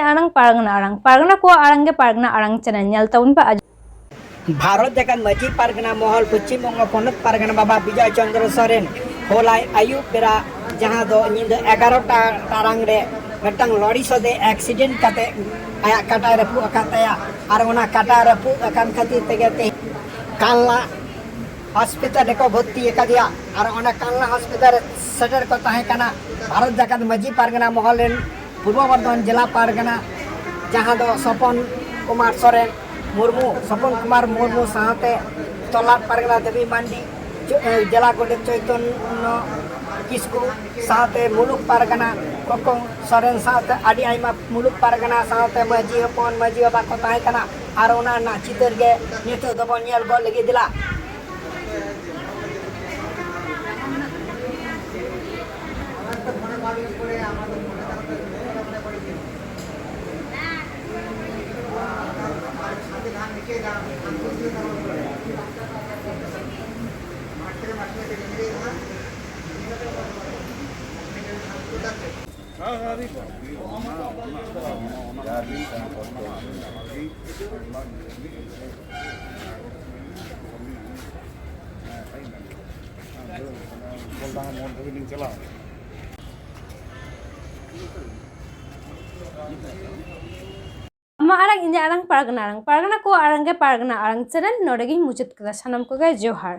आड़ांग पारगना को आड़ांगे पारगना आड़ांग channel nail ताबुन पे भारत जाकान माजी पारगना महल पश्चिम बंग पनत पारगना बाबा विजय चंद्र सोरेन होलाय आयु बेरा जहां दो निंदा 11टा टारांग रे मिटांग लॉरी सदे एक्सीडेंट काते आया काटा रपु अकातया आर ओना काटा रपु अकान खातिर तेगे ते कालना हॉस्पिटल को भर्ती एकादिया और ओना कालना हॉस्पिटल सेटर को ताहे कना भारत जाकान माजी पारगना महल रेन पूर्व बर्धमान जिला पारगना जहां दो सपन कुमार सोरेन मुर्मू सपन कुमार मुर्मू साथे तलाट पारगना देवी मांडी जिला गोडे चैतन्य किसकु साथे मुलुक पारगना कोकों सोरेन साथे आदि आइमा मुलुक पारगना साथे माजी हपन माजी बाबा को ताहे कना आर ओना ना चितर गे नितो दबो नेल गो लगी दिला आड़ांग इंजा आड़ांग पारगना को आड़ांगे पारगना आड़ांग चैनल नोडेगी मुचाद कदा सानाम को जोहार।